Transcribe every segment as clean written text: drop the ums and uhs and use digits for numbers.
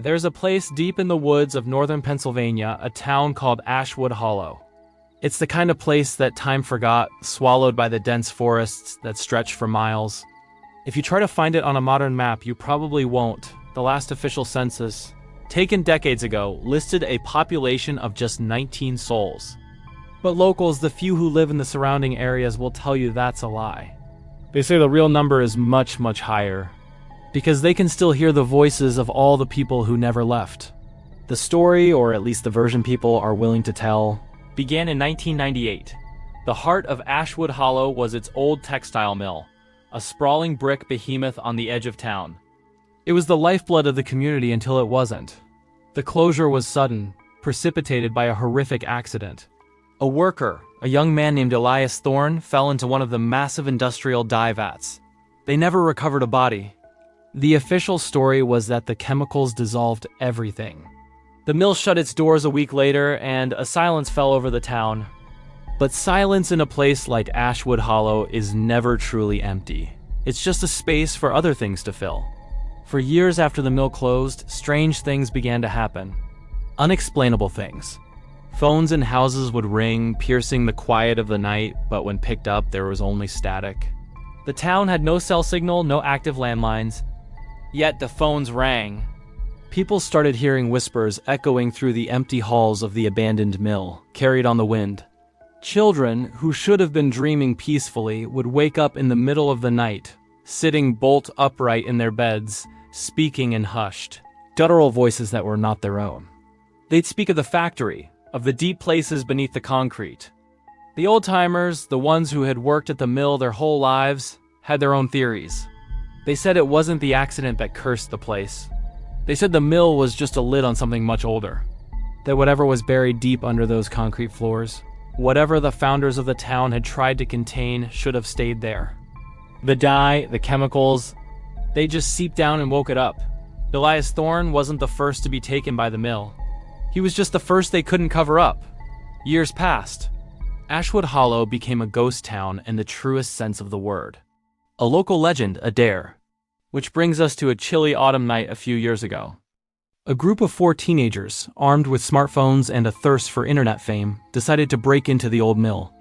There's a place deep in the woods of northern Pennsylvania, a town called Ashwood Hollow. It's the kind of place that time forgot, swallowed by the dense forests that stretch for miles. If you try to find it on a modern map, you probably won't. The last official census, taken decades ago, listed a population of just 19 souls. But locals, the few who live in the surrounding areas, will tell you that's a lie. They say the real number is much, much higher, because they can still hear the voices of all the people who never left. The story, or at least the version people are willing to tell, began in 1998. The heart of Ashwood Hollow was its old textile mill, a sprawling brick behemoth on the edge of town. It was the lifeblood of the community until it wasn't. The closure was sudden, precipitated by a horrific accident. A worker, a young man named Elias Thorne, fell into one of the massive industrial dye vats. They never recovered a body. The official story was that the chemicals dissolved everything. The mill shut its doors a week later, and a silence fell over the town. But silence in a place like Ashwood Hollow is never truly empty. It's just a space for other things to fill. For years after the mill closed, strange things began to happen. Unexplainable things. Phones in houses would ring, piercing the quiet of the night, but when picked up, there was only static. The town had no cell signal, no active landlines, yet the phones rang. People started hearing whispers echoing through the empty halls of the abandoned mill, carried on the wind. Children, who should have been dreaming peacefully, would wake up in the middle of the night, sitting bolt upright in their beds, speaking in hushed, guttural voices that were not their own. They'd speak of the factory, of the deep places beneath the concrete. The old-timers, the ones who had worked at the mill their whole lives, had their own theories. They said it wasn't the accident that cursed the place. They said the mill was just a lid on something much older. That whatever was buried deep under those concrete floors, whatever the founders of the town had tried to contain, should have stayed there. The dye, the chemicals, they just seeped down and woke it up. Elias Thorne wasn't the first to be taken by the mill. He was just the first they couldn't cover up. Years passed. Ashwood Hollow became a ghost town in the truest sense of the word. A local legend, a dare. Which brings us to a chilly autumn night a few years ago. A group of 4 teenagers, armed with smartphones and a thirst for internet fame, decided to break into the old mill.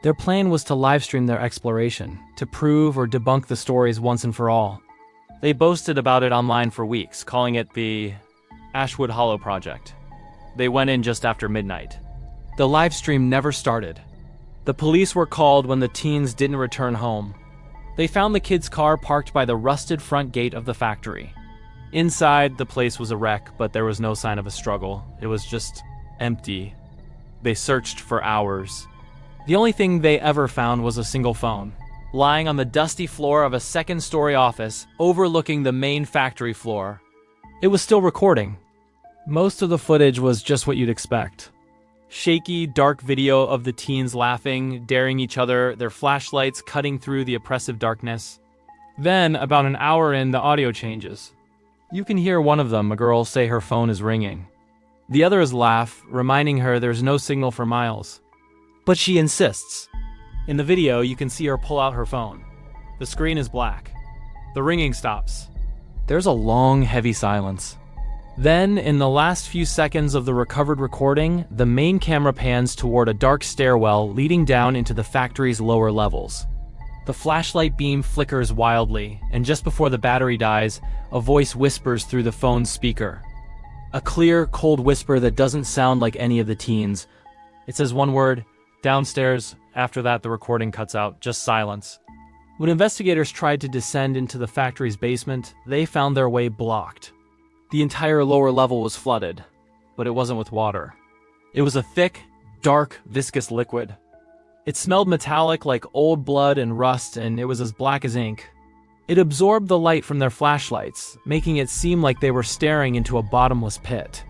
Their plan was to livestream their exploration, to prove or debunk the stories once and for all. They boasted about it online for weeks, calling it the Ashwood Hollow Project. They went in just after midnight. The livestream never started. The police were called when the teens didn't return home. They found the kids' car parked by the rusted front gate of the factory. Inside, the place was a wreck, but there was no sign of a struggle. It was just empty. They searched for hours. The only thing they ever found was a single phone, lying on the dusty floor of a second-story office overlooking the main factory floor. It was still recording. Most of the footage was just what you'd expect. Shaky, dark video of the teens laughing, daring each other, their flashlights cutting through the oppressive darkness. Then, about an hour in, the audio changes. You can hear one of them, a girl, say her phone is ringing. The others laugh, reminding her there's no signal for miles. But she insists. In the video, you can see her pull out her phone. The screen is black. The ringing stops. There's a long, heavy silence. Then, in the last few seconds of the recovered recording, the main camera pans toward a dark stairwell leading down into the factory's lower levels. The flashlight beam flickers wildly, and just before the battery dies, a voice whispers through the phone's speaker. A clear, cold whisper that doesn't sound like any of the teens. It says one word, downstairs. After that, the recording cuts out, just silence. When investigators tried to descend into the factory's basement, they found their way blocked. The entire lower level was flooded, but it wasn't with water. It was a thick, dark, viscous liquid. It smelled metallic like old blood and rust, and it was as black as ink. It absorbed the light from their flashlights, making it seem like they were staring into a bottomless pit.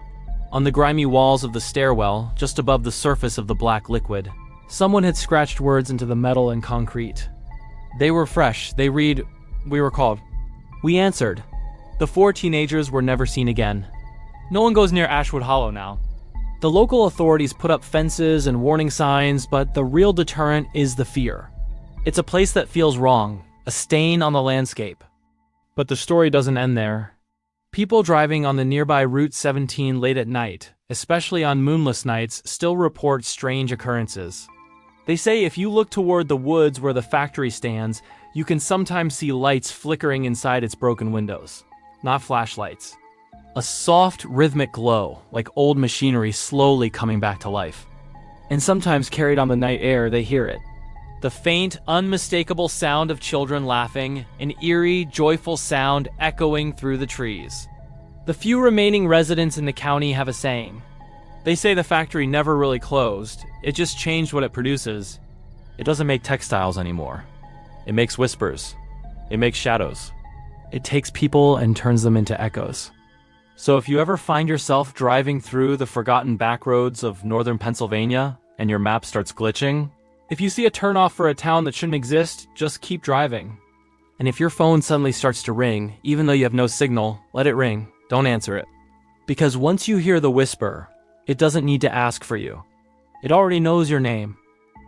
On the grimy walls of the stairwell, just above the surface of the black liquid, someone had scratched words into the metal and concrete. They were fresh. They read, "We were called." We answered. The 4 teenagers were never seen again. No one goes near Ashwood Hollow now. The local authorities put up fences and warning signs, but the real deterrent is the fear. It's a place that feels wrong, a stain on the landscape. But the story doesn't end there. People driving on the nearby Route 17 late at night, especially on moonless nights, still report strange occurrences. They say if you look toward the woods where the factory stands, you can sometimes see lights flickering inside its broken windows. Not flashlights. A soft, rhythmic glow, like old machinery slowly coming back to life. And sometimes carried on the night air, they hear it. The faint, unmistakable sound of children laughing, an eerie, joyful sound echoing through the trees. The few remaining residents in the county have a saying. They say the factory never really closed, it just changed what it produces. It doesn't make textiles anymore. It makes whispers. It makes shadows. It takes people and turns them into echoes. So if you ever find yourself driving through the forgotten backroads of northern Pennsylvania and your map starts glitching, if you see a turnoff for a town that shouldn't exist, just keep driving. And if your phone suddenly starts to ring, even though you have no signal, let it ring. Don't answer it. Because once you hear the whisper, it doesn't need to ask for you. It already knows your name.